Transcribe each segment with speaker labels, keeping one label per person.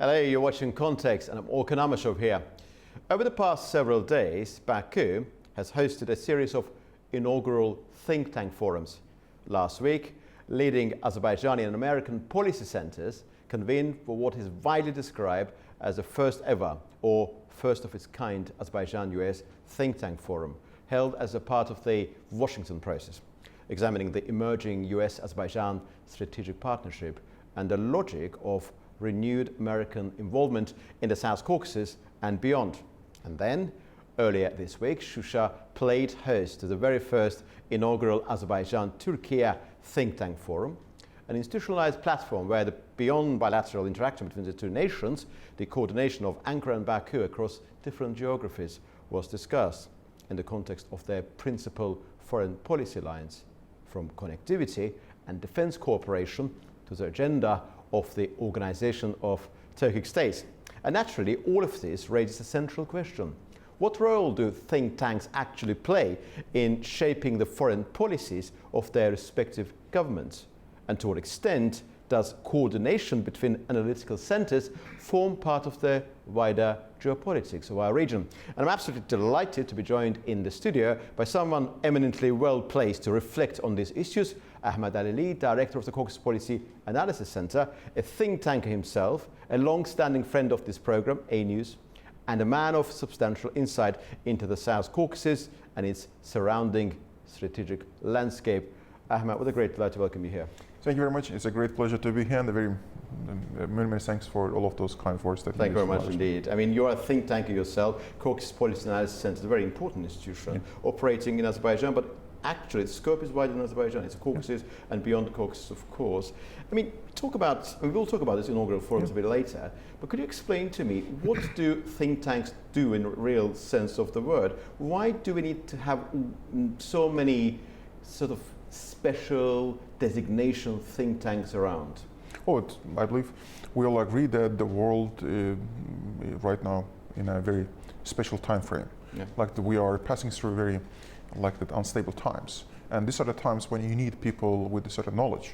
Speaker 1: Hello, you're watching Context and I'm Orkan Amashov here. Over the past several days, Baku has hosted a series of inaugural think tank forums. Last week, leading Azerbaijani and American policy centers convened for what is widely described as the first ever or first of its kind Azerbaijan-US think tank forum, held as a part of the Washington process, examining the emerging US-Azerbaijan strategic partnership and the logic of renewed American involvement in the South Caucasus and beyond. And then, earlier this week, Shusha played host to the very first inaugural Azerbaijan-Turkey think tank forum, an institutionalized platform where beyond bilateral interaction between the two nations, the coordination of Ankara and Baku across different geographies was discussed in the context of their principal foreign policy lines, from connectivity and defense cooperation to the agenda of the Organization of Turkic States. And naturally, all of this raises a central question. What role do think tanks actually play in shaping the foreign policies of their respective governments? And to what extent does coordination between analytical centers form part of the wider geopolitics of our region? And I'm absolutely delighted to be joined in the studio by someone eminently well placed to reflect on these issues. Ahmed Alili, Director of the Caucasus Policy Analysis Center, a think tanker himself, a long-standing friend of this program, A-News, and a man of substantial insight into the South Caucasus and its surrounding strategic landscape. Ahmed, what a great delight to welcome you here.
Speaker 2: Thank you very much. It's a great pleasure to be here, and many thanks for all of those kind words that you
Speaker 1: Thank you very much indeed. I mean, you're a think tanker yourself. Caucasus Policy Analysis Center is a very important institution operating in Azerbaijan, but actually its scope is wider than Azerbaijan. It's Caucasus and beyond the Caucasus, of course. I mean, we'll talk about this inaugural forums a bit later, but could you explain to me, what do think tanks do in the real sense of the word? Why do we need to have so many sort of special designation think tanks around?
Speaker 2: I believe we all agree that the world right now in a very special time frame. We are passing through very unstable times, and these are the times when you need people with a certain knowledge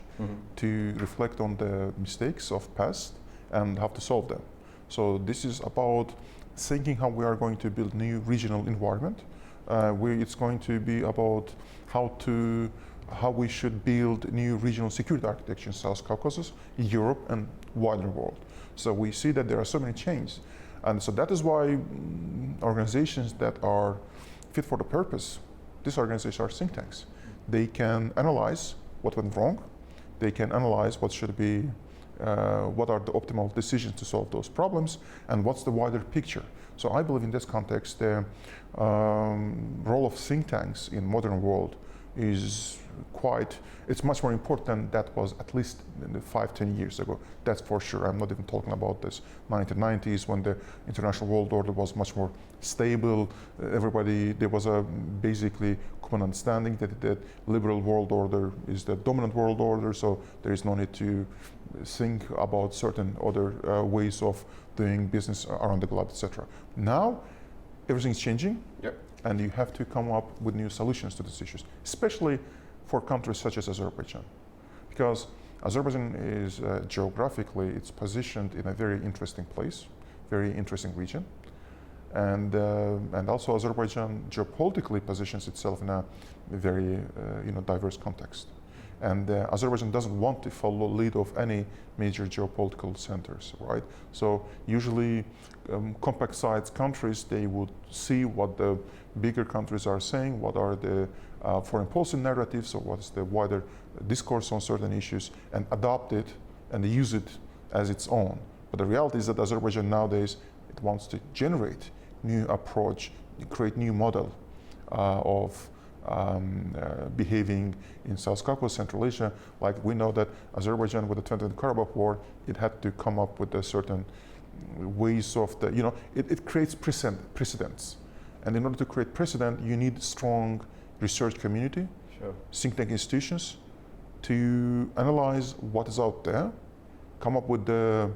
Speaker 2: to reflect on the mistakes of past and how to solve them. So this is about thinking how we are going to build new regional environment. It's going to be about how we should build new regional security architecture in South Caucasus, Europe, and wider world. So we see that there are so many changes, and so that is why organizations that are fit for the purpose, these organizations are think tanks. They can analyze what went wrong. They can analyze what should be, what are the optimal decisions to solve those problems, and what's the wider picture. So I believe in this context, the role of think tanks in modern world is it's much more important than that was at least 5-10 years ago. That's for sure. I'm not even talking about this 1990s when the international world order was much more stable. There was a basically common understanding that the liberal world order is the dominant world order, so there is no need to think about certain other ways of doing business around the globe, etc. Now, everything's changing, and you have to come up with new solutions to these issues, especially for countries such as Azerbaijan, because Azerbaijan is geographically, it's positioned in a very interesting place, very interesting region, and also Azerbaijan geopolitically positions itself in a very diverse context. And Azerbaijan doesn't want to follow lead of any major geopolitical centers, right? So usually compact-sized countries, they would see what the bigger countries are saying, what are the foreign policy narratives, or what's the wider discourse on certain issues, and adopt it and use it as its own. But the reality is that Azerbaijan nowadays, it wants to generate new approach, create new model of behaving in South Caucasus, Central Asia. Like we know that Azerbaijan, with the 20th Karabakh War, it had to come up with a certain ways of it creates precedents. And in order to create precedent, you need strong research community, think tank institutions to analyze what is out there, come up with the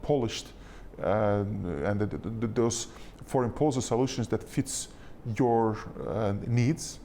Speaker 2: polished and those foreign policy solutions that fits your needs,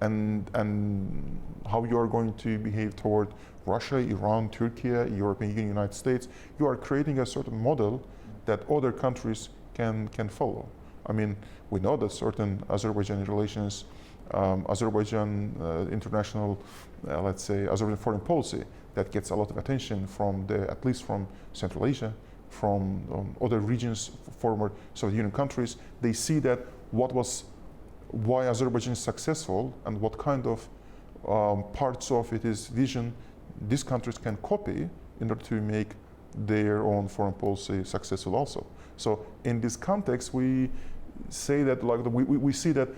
Speaker 2: and how you are going to behave toward Russia, Iran, Turkey, European Union, United States. You are creating a certain model that other countries can follow. I mean, we know that certain Azerbaijani relations, Azerbaijan international, let's say, Azerbaijan foreign policy that gets a lot of attention from at least from Central Asia, from other regions, former Soviet Union countries. They see that why Azerbaijan is successful and what kind of parts of its vision these countries can copy in order to make their own foreign policy successful also. So in this context, we say that we see that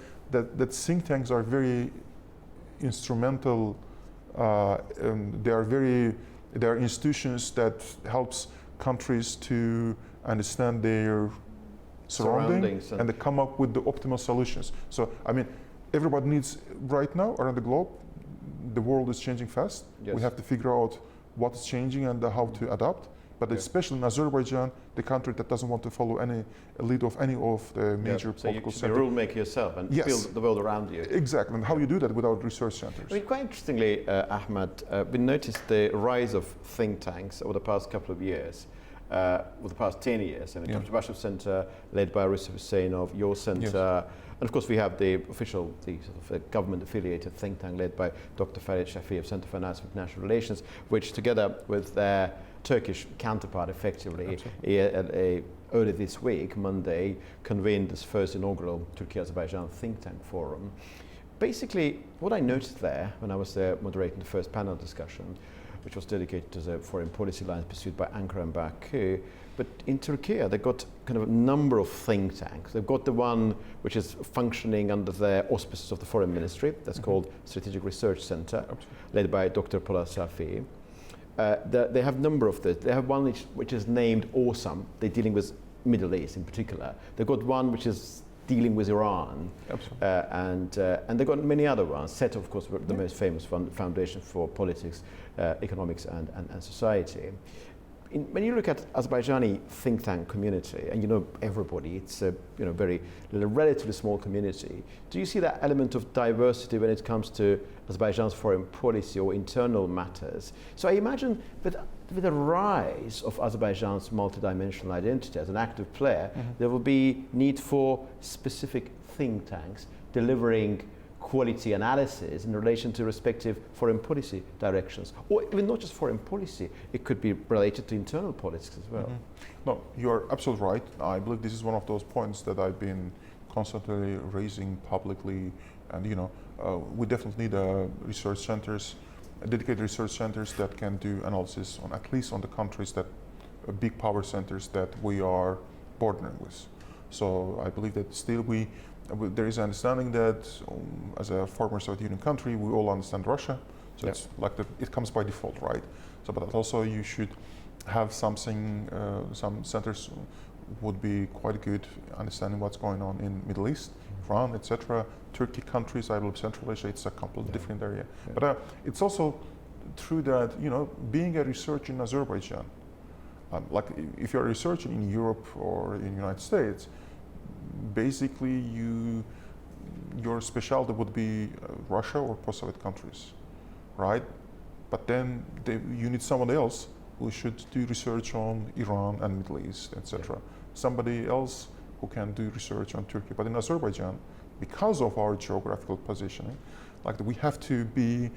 Speaker 2: think tanks are very instrumental. They are institutions that helps countries to understand their surroundings and to come up with the optimal solutions. So I mean, everybody needs right now around the globe. The world is changing fast.
Speaker 1: Yes.
Speaker 2: We have to figure out what's changing and how to adapt. But especially in Azerbaijan, the country that doesn't want to follow any lead of any of the major political centers.
Speaker 1: So you should be a rule maker yourself and build the world around you.
Speaker 2: Exactly, and how you do that without research centers.
Speaker 1: I mean, quite interestingly, Ahmed, we noticed the rise of think tanks over the past couple of years, over the past 10 years. I mean, Dr. Bashar Center, led by Arissa Husseinov, your center, and of course we have the official, the sort of government-affiliated think tank led by Dr. Farid Shafi of Center for Analysis of International Relations, which together with their Turkish counterpart effectively early this week, Monday, convened this first inaugural Turkey-Azerbaijan think tank forum. Basically, what I noticed there when I was there moderating the first panel discussion, which was dedicated to the foreign policy lines pursued by Ankara and Baku, but in Turkey they've got kind of a number of think tanks. They've got the one which is functioning under the auspices of the Foreign Ministry, that's called Strategic Research Center, led by Dr. Polat Safi. They have a number of this. They have one which is named Awesome. They're dealing with Middle East in particular. They've got one which is dealing with Iran, and they've got many other ones. SET, of course, the most famous foundation for politics, economics, and society. When you look at Azerbaijani think tank community, and you know everybody, it's a relatively small community. Do you see that element of diversity when it comes to Azerbaijan's foreign policy or internal matters? So I imagine with the rise of Azerbaijan's multidimensional identity as an active player, there will be need for specific think tanks delivering quality analysis in relation to respective foreign policy directions, or even not just foreign policy, it could be related to internal politics as well.
Speaker 2: No, you're absolutely right. I believe this is one of those points that I've been constantly raising publicly, and we definitely need research centers, dedicated research centers that can do analysis on at least on the countries that big power centers that we are bordering with. So I believe that still there is an understanding that as a former Soviet Union country, we all understand Russia. So it's like it comes by default, right? So, but also you should have something, some centers would be quite good understanding what's going on in Middle East, Iran, etc. Turkey countries, I believe Central Asia, it's a completely different area. But it's also true that, being a researcher in Azerbaijan, like if you're researching in Europe or in the United States, basically your specialty would be Russia or post-Soviet countries, right? But then you need someone else who should do research on Iran and Middle East, etc. Somebody else who can do research on Turkey. But in Azerbaijan, because of our geographical positioning, like we have to be,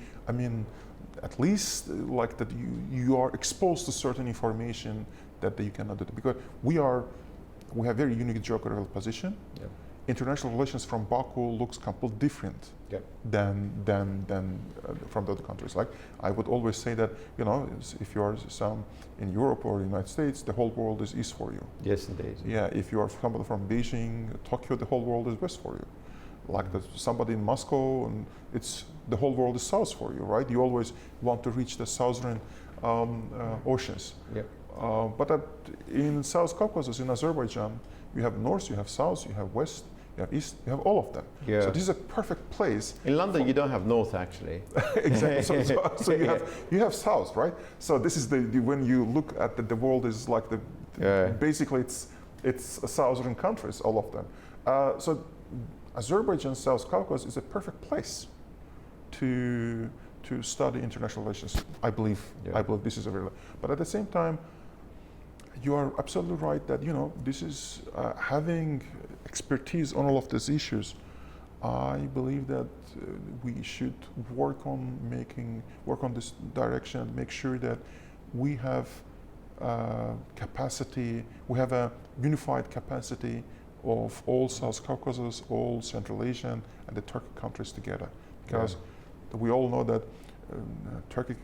Speaker 2: at least like that you are exposed to certain information that you cannot do, because we have very unique geographical position. International relations from Baku looks completely different than from the other countries. Like I would always say that if you are in Europe or the United States, the whole world is east for you.
Speaker 1: Yes, indeed.
Speaker 2: Yeah, if you are somebody from Beijing, Tokyo, the whole world is west for you. Like somebody in Moscow, and the whole world is south for you, right? You always want to reach the southern oceans. But in South Caucasus, in Azerbaijan, you have north, you have south, you have west, you have east, you have all of them. So this is a perfect place.
Speaker 1: In London, you don't have north, actually.
Speaker 2: Exactly. So you have south, right? So this is when you look at the world is like basically it's southern countries, all of them. So Azerbaijan, South Caucasus is a perfect place to study international relations. I believe this is a very. But at the same time, you are absolutely right that this is having expertise on all of these issues. I believe that we should work on this direction, make sure that we have capacity, we have a unified capacity of all South Caucasus, all Central Asian, and the Turkic countries together. Because we all know that Turkic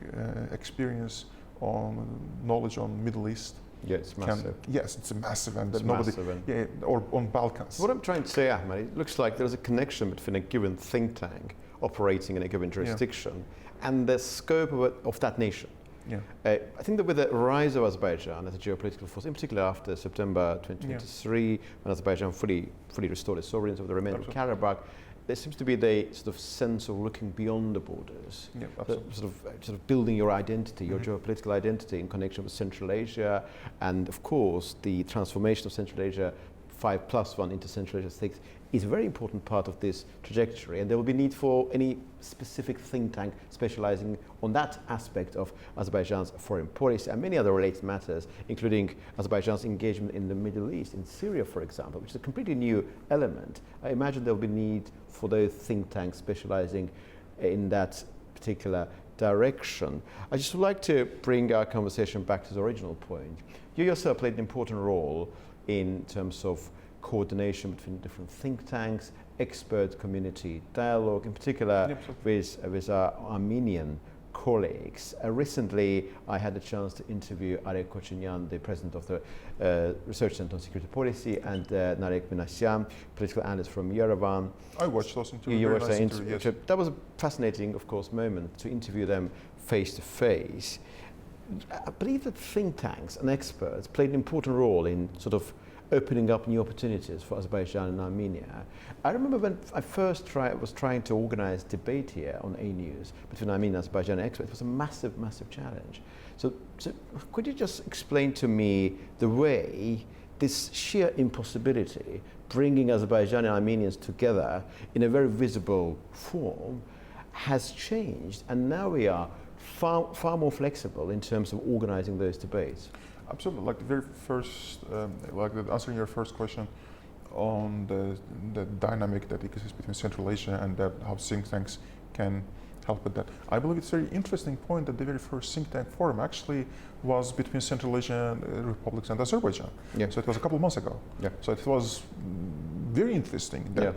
Speaker 2: experience on knowledge on Middle East.
Speaker 1: Yeah, it's massive.
Speaker 2: Yes, it's a massive, and
Speaker 1: It's
Speaker 2: nobody.
Speaker 1: massive and
Speaker 2: Or on Balkans.
Speaker 1: what I'm trying to say, Ahmed, it looks like there's a connection between a given think tank operating in a given jurisdiction and the scope of that nation.
Speaker 2: Yeah.
Speaker 1: I think that with the rise of Azerbaijan as a geopolitical force, in particular after September 2023, when Azerbaijan fully restored its sovereignty over the remainder of Karabakh, there seems to be the sort of sense of looking beyond the borders, sort of building your identity, your geopolitical identity in connection with Central Asia, and of course the transformation of Central Asia 5+1 into Central Asia 6 is a very important part of this trajectory, and there will be need for any specific think tank specializing on that aspect of Azerbaijan's foreign policy and many other related matters, including Azerbaijan's engagement in the Middle East, in Syria, for example, which is a completely new element. I imagine there will be need for those think tanks specializing in that particular direction. I just would like to bring our conversation back to the original point. You yourself played an important role in terms of coordination between different think tanks, expert community dialogue, in particular with our Armenian colleagues. Recently, I had the chance to interview Arek Kochinyan, the president of the Research Center on Security Policy, and Narek Minasyan, political analyst from Yerevan.
Speaker 2: I watched those interviews.
Speaker 1: That was a fascinating, of course, moment to interview them face to face. I believe that think tanks and experts played an important role in sort of opening up new opportunities for Azerbaijan and Armenia. I remember when I first was trying to organize debate here on A News between Armenia and Azerbaijan experts. It was a massive, massive challenge. So could you just explain to me the way this sheer impossibility, bringing Azerbaijan and Armenians together in a very visible form, has changed, and now we are far more flexible in terms of organizing those debates?
Speaker 2: Absolutely. Like the very first, answering your first question on the dynamic that exists between Central Asia and how think tanks can help with that. I believe it's a very interesting point that the very first think tank forum actually was between Central Asian republics and Azerbaijan. Yeah. So it was a couple of months ago. Yeah. So it was very interesting that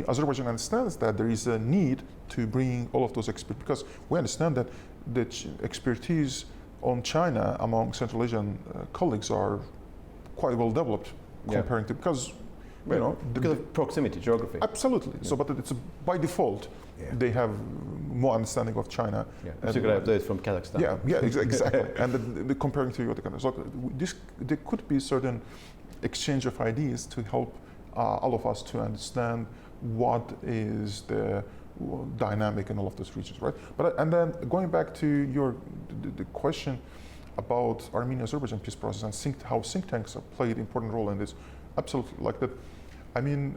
Speaker 2: Azerbaijan understands that there is a need to bring all of those experts, because we understand that the expertise on China among Central Asian colleagues are quite well developed comparing to, because
Speaker 1: because of proximity, geography.
Speaker 2: Absolutely. So, but it's by default they have more understanding of China.
Speaker 1: Yeah. Particularly those from Kazakhstan.
Speaker 2: Yeah, exactly. And the comparing to other countries. So there could be certain exchange of ideas to help all of us to understand what is the dynamic in all of those regions, right? And then going back to the question about Armenia-Azerbaijan peace process and how think tanks have played an important role in this, absolutely like that. I mean,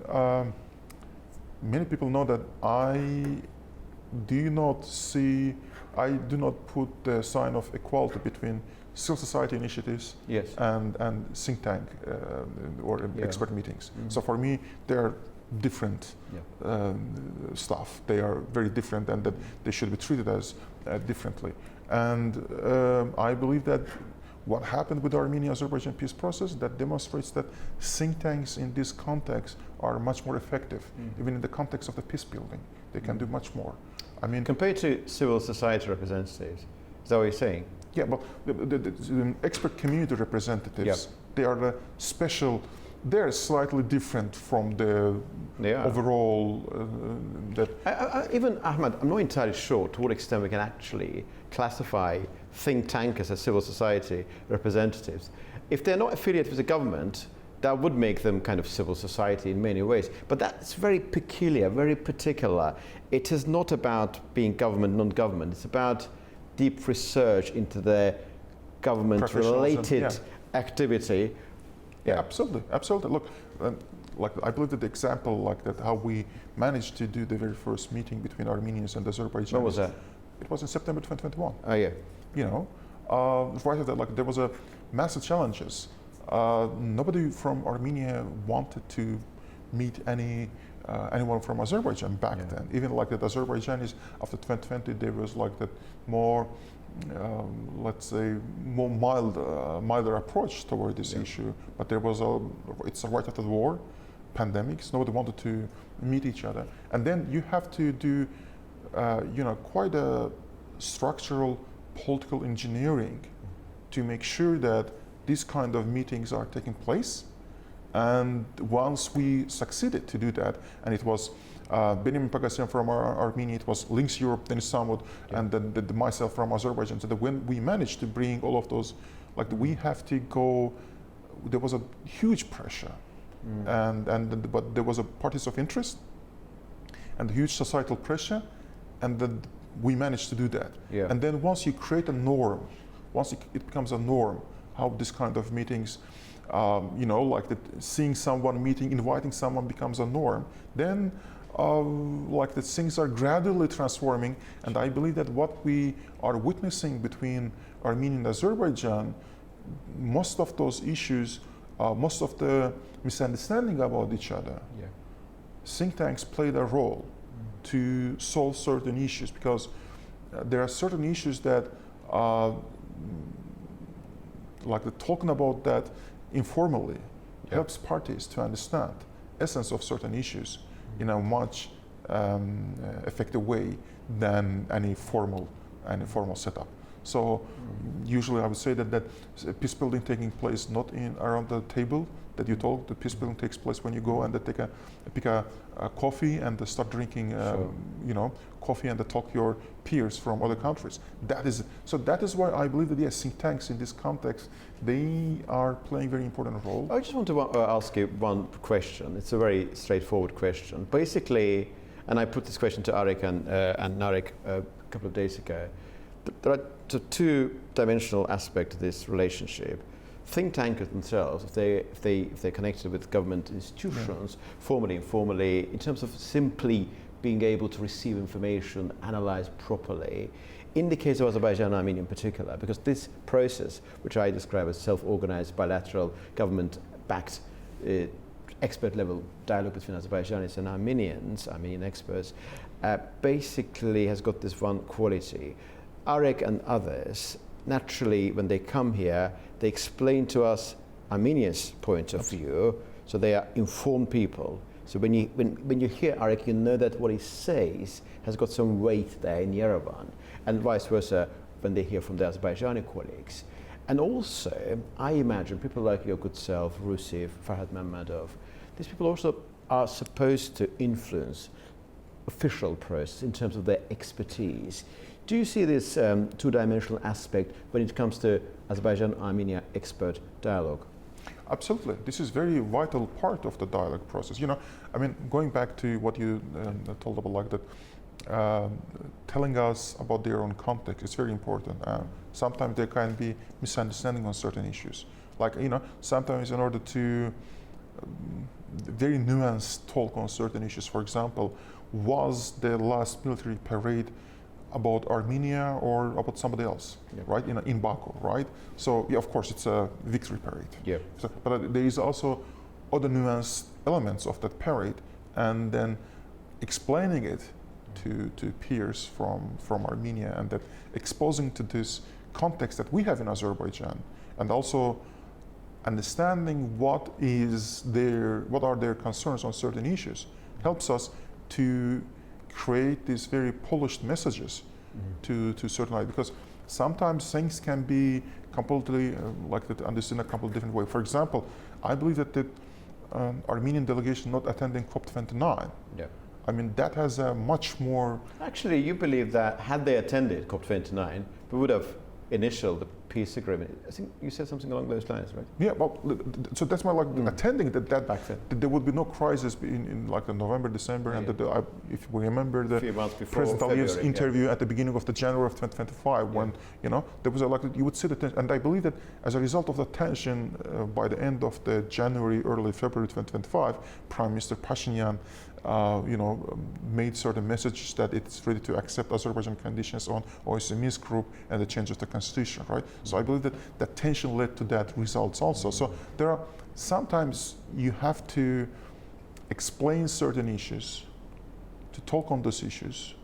Speaker 2: many people know that I do not put the sign of equality between civil society initiatives and think tank or expert meetings. Mm-hmm. So for me, they're different stuff. They are very different, and that they should be treated as differently. And I believe that what happened with the Armenia-Azerbaijan peace process, that demonstrates that think tanks in this context are much more effective, even in the context of the peace building. They can do much more. I mean,
Speaker 1: compared to civil society representatives, is that what you're saying?
Speaker 2: Yeah, but the expert community representatives, they are the special. They're slightly different from the overall.
Speaker 1: Even Ahmed, I'm not entirely sure to what extent we can actually classify think tankers as civil society representatives. If they're not affiliated with the government, that would make them kind of civil society in many ways. But that's very peculiar, very particular. It is not about being government, non-government. It's about deep research into their government-related activity.
Speaker 2: Yeah, absolutely. Look, like I believe that the example like that how we managed to do the very first meeting between Armenians and Azerbaijan.
Speaker 1: When was that?
Speaker 2: It was in September 2021.
Speaker 1: Oh yeah.
Speaker 2: You know, right after that, like there was a massive challenges. Nobody from Armenia wanted to meet anyone from Azerbaijan back then. Even like that Azerbaijanis after 2020, there was like that more, let's say, more milder approach toward this issue. But there was it's right after the war, pandemics. Nobody wanted to meet each other, and then you have to do, quite a structural political engineering to make sure that these kind of meetings are taking place. And once we succeeded to do that, and it was Benjamin Pagasyan from Armenia, it was Links Europe, Denis Samud, and then myself from Azerbaijan. So that when we managed to bring all of those, like we have to go, there was a huge pressure, but there was a parties of interest and huge societal pressure, and then we managed to do that.
Speaker 1: Yeah.
Speaker 2: And then once you create a norm, once it becomes a norm, how this kind of meetings, like seeing someone meeting, inviting someone becomes a norm, then like the things are gradually transforming. And I believe that what we are witnessing between Armenia and Azerbaijan, most of those issues, most of the misunderstanding about each other, think tanks played a role to solve certain issues, because there are certain issues that like talking about that informally helps parties to understand essence of certain issues in a much effective way than any formal setup. So usually I would say that peace building taking place not around the table that you told. The peace building takes place when you go and pick a coffee and start drinking, coffee and talk to your peers from other countries. That is why I believe that yes, think tanks in this context, they are playing a very important role.
Speaker 1: I just want to ask you one question. It's a very straightforward question. Basically, and I put this question to Arek and Narek a couple of days ago. There are two-dimensional aspects to this relationship. Think tankers themselves, if they're connected with government institutions, formally, informally, in terms of simply being able to receive information, analyze properly, in the case of Azerbaijan and Armenia in particular, because this process, which I describe as self-organized, bilateral, government-backed, expert-level dialogue between Azerbaijanis and Armenian experts, basically has got this one quality. Arek and others, naturally, when they come here, they explain to us Armenia's point of view, so they are informed people. So when you hear Arek, you know that what he says has got some weight there in Yerevan, and vice versa when they hear from the Azerbaijani colleagues. And also, I imagine people like your good self, Rusif, Farhad Mammadov, these people also are supposed to influence official process in terms of their expertise. Do you see this two-dimensional aspect when it comes to Azerbaijan-Armenia expert dialogue?
Speaker 2: Absolutely. This is very vital part of the dialogue process. Going back to what you told about like that, telling us about their own context is very important. Sometimes there can be misunderstanding on certain issues. Sometimes in order to very nuanced talk on certain issues, for example, was the last military parade about Armenia or about somebody else, right? In Baku, right? So of course, it's a victory parade.
Speaker 1: Yeah.
Speaker 2: But there is also other nuanced elements of that parade, and then explaining it to peers from Armenia, and that exposing to this context that we have in Azerbaijan, and also understanding what are their concerns on certain issues, helps us to create these very polished messages to certain light, because sometimes things can be completely understood in a completely different way. For example, I believe that the Armenian delegation not attending COP29, that has a much more...
Speaker 1: Actually, you believe that had they attended COP29, we would have the peace agreement. I think you said something along those lines, right?
Speaker 2: Yeah, well, so that's my attending that
Speaker 1: Back then.
Speaker 2: there would be no crisis in like November, December, and that if we remember the
Speaker 1: A few months before
Speaker 2: President Aliyev's
Speaker 1: February,
Speaker 2: interview at the beginning of the January of 2025, when there was you would see the tension, and I believe that as a result of the tension, by the end of the January, early February 2025, Prime Minister Pashinyan made certain messages that it's ready to accept Azerbaijan conditions on OSCE Minsk Group and the change of the constitution, right? So I believe that that tension led to that results also. So there are sometimes you have to explain certain issues, to talk on those issues,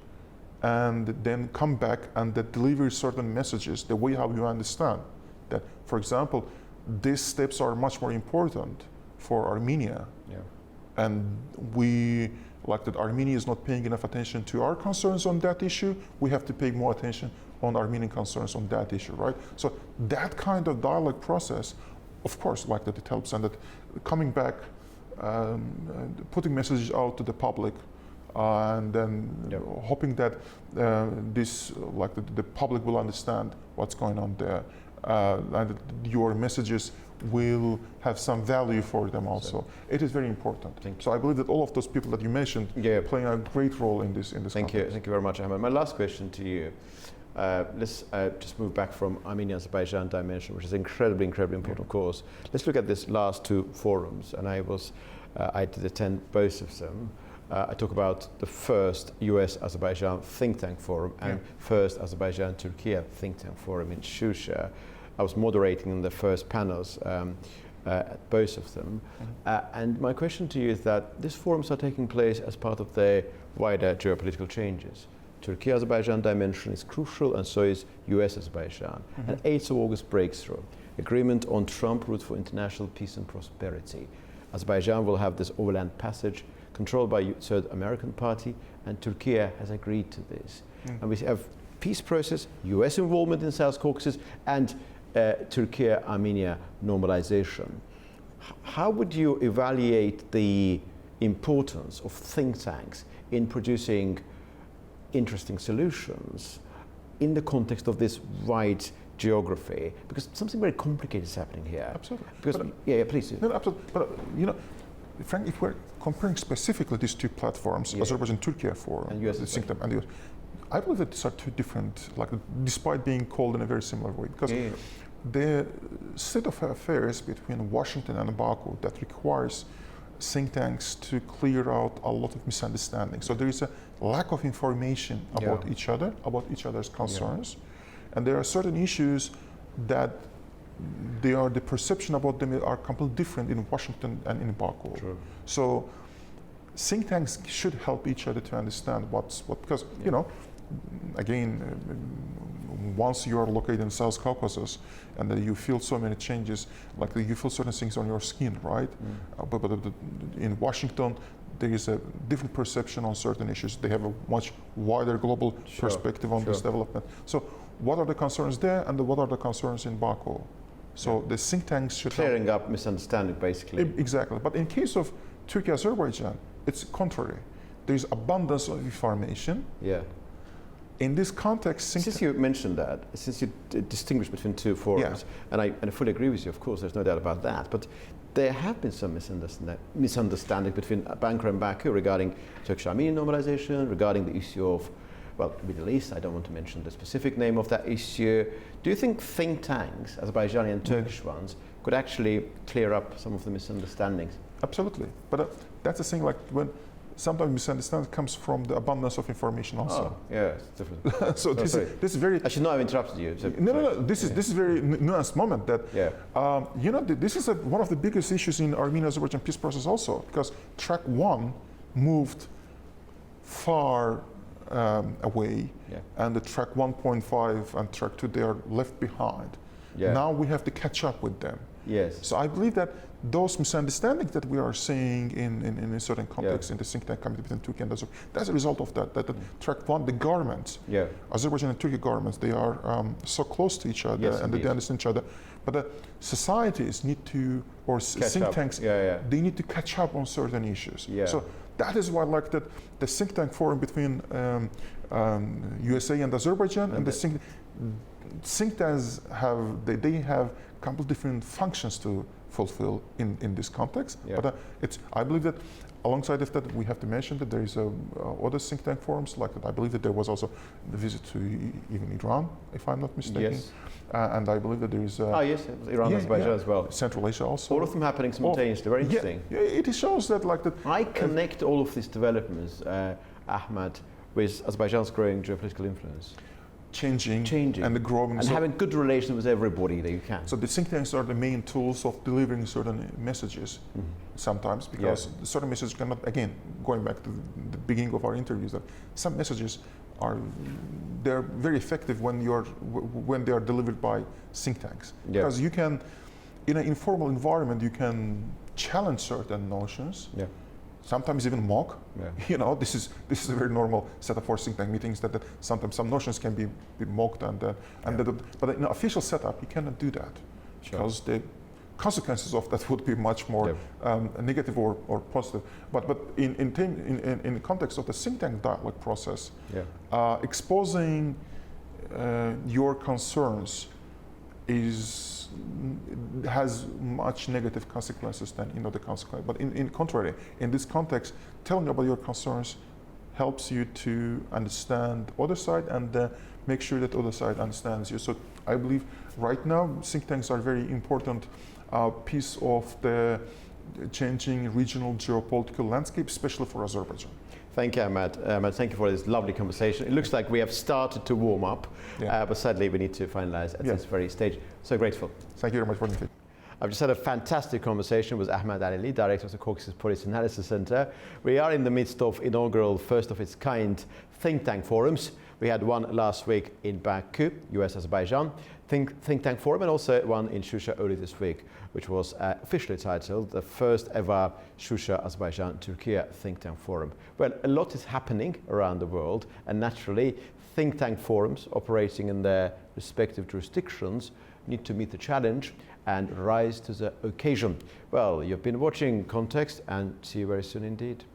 Speaker 2: and then come back and deliver certain messages the way how you understand that. For example, these steps are much more important for Armenia.
Speaker 1: Yeah.
Speaker 2: And we, like that Armenia is not paying enough attention to our concerns on that issue, we have to pay more attention on Armenian concerns on that issue, right? So that kind of dialogue process, of course, like that it helps, and that coming back, putting messages out to the public, and then hoping that this, like the public will understand what's going on there, and that your messages will have some value for them also. It is very important. So I believe that all of those people that you mentioned playing a great role in this
Speaker 1: Thank
Speaker 2: context.
Speaker 1: you. Thank you very much, Ahmed. My last question to you. Let's just move back from Armenia-Azerbaijan dimension, which is incredibly important, of course. Let's look at this last two forums, and I did attend both of them. I talk about the first US-Azerbaijan think tank forum and first Azerbaijan-Turkey think tank forum in Shusha. I was moderating the first panels at both of them. And my question to you is that these forums are taking place as part of the wider geopolitical changes. Turkey-Azerbaijan dimension is crucial, and so is US-Azerbaijan. And 8th of August breakthrough, agreement on Trump route for international peace and prosperity. Azerbaijan will have this overland passage controlled by Third American Party, and Turkey has agreed to this. And we have peace process, US involvement in South Caucasus, and Turkey-Armenia normalization. How would you evaluate the importance of think tanks in producing interesting solutions in the context of this wide geography? Because something very complicated is happening here.
Speaker 2: Absolutely.
Speaker 1: Because, please.
Speaker 2: No, absolutely. But Frank, if we're comparing specifically these two platforms, Azerbaijan-Turkey Forum
Speaker 1: and US
Speaker 2: think tank, and US, I believe that these are two different, despite being called in a very similar way, because the state of affairs between Washington and Baku that requires think tanks to clear out a lot of misunderstandings. So there is a lack of information about each other, about each other's concerns, and there are certain issues that the perception about them are completely different in Washington and in Baku.
Speaker 1: True.
Speaker 2: So think tanks should help each other to understand what's what, because again, once you are located in South Caucasus and you feel so many changes, like you feel certain things on your skin, right? But in Washington, there is a different perception on certain issues. They have a much wider global perspective on this development. So what are the concerns there, and what are the concerns in Baku? So the think tanks should
Speaker 1: clearing up misunderstanding, basically.
Speaker 2: Exactly. But in case of Turkey-Azerbaijan, it's contrary. There is abundance of information.
Speaker 1: Yeah.
Speaker 2: In this context,
Speaker 1: since you mentioned that, since you distinguish between two forums, and I fully agree with you, of course, there's no doubt about that, but there have been some misunderstanding between Ankara and Baku regarding Turkish-Armenian normalization, regarding the issue of, well, Middle East. I don't want to mention the specific name of that issue. Do you think think tanks, Azerbaijani and Turkish ones, could actually clear up some of the misunderstandings?
Speaker 2: Absolutely. But that's the thing, like when sometimes misunderstanding comes from the abundance of information also.
Speaker 1: Oh, yeah, it's different.
Speaker 2: So this is very.
Speaker 1: I should not have interrupted you. So,
Speaker 2: no. This is very nuanced moment that. This is one of the biggest issues in Armenia-Azerbaijan peace process also, because track 1 moved far away, and the track 1.5 and track 2 they are left behind. Now we have to catch up with them.
Speaker 1: Yes.
Speaker 2: So I believe that those misunderstandings that we are seeing in a certain context in the think tank committee between Turkey and Azerbaijan, that's a result of that. That track 1, the governments, Azerbaijan and Turkey governments, they are so close to each other, and they understand each other. But the societies need to, or think tanks, they need to catch up on certain issues. So that is why, like that, the think tank forum between USA and Azerbaijan, and the think, think tanks they have a couple different functions to fulfill in this context.
Speaker 1: Yeah.
Speaker 2: But I believe that alongside of that, we have to mention that there is other think tank forums like that. I believe that there was also the visit to even Iran, if I'm not mistaken.
Speaker 1: Yes.
Speaker 2: And I believe that there is.
Speaker 1: Yes, Iran, Azerbaijan as well.
Speaker 2: Central Asia also.
Speaker 1: All of them happening simultaneously. Very interesting.
Speaker 2: Yeah, it shows that like that.
Speaker 1: I connect all of these developments, Ahmad, with Azerbaijan's growing geopolitical influence.
Speaker 2: Changing and the growing.
Speaker 1: And having good relations with everybody that you can.
Speaker 2: So the think tanks are the main tools of delivering certain messages sometimes, because certain messages cannot, again, going back to the beginning of our interviews, that some messages they're very effective when they are delivered by think tanks.
Speaker 1: Yeah.
Speaker 2: Because you can, in an informal environment, you can challenge certain notions. Yeah. Sometimes even mock. Yeah. You know, this is a very normal setup for think tank meetings. That sometimes some notions can be mocked but in an official setup you cannot do that, because the consequences of that would be much more negative or positive. But in the context of the think tank dialogue process, exposing your concerns has much negative consequences than the consequence. But in contrary, in this context, telling about your concerns helps you to understand the other side and make sure that the other side understands you. So I believe right now think tanks are very important piece of the changing regional geopolitical landscape, especially for Azerbaijan.
Speaker 1: Thank you, Ahmad. Thank you for this lovely conversation. It looks like we have started to warm up, but sadly we need to finalize at this very stage. So grateful.
Speaker 2: Thank you very much for the invitation.
Speaker 1: I've just had a fantastic conversation with Ahmad Alili, Director of the Caucasus Policy Analysis Center. We are in the midst of inaugural, first of its kind, think tank forums. We had one last week in Baku, US Azerbaijan think tank forum, and also one in Shusha early this week, which was officially titled the first ever Shusha Azerbaijan Turkey think tank forum. Well, a lot is happening around the world, and naturally think tank forums operating in their respective jurisdictions need to meet the challenge and rise to the occasion. Well, you've been watching Context, and see you very soon indeed.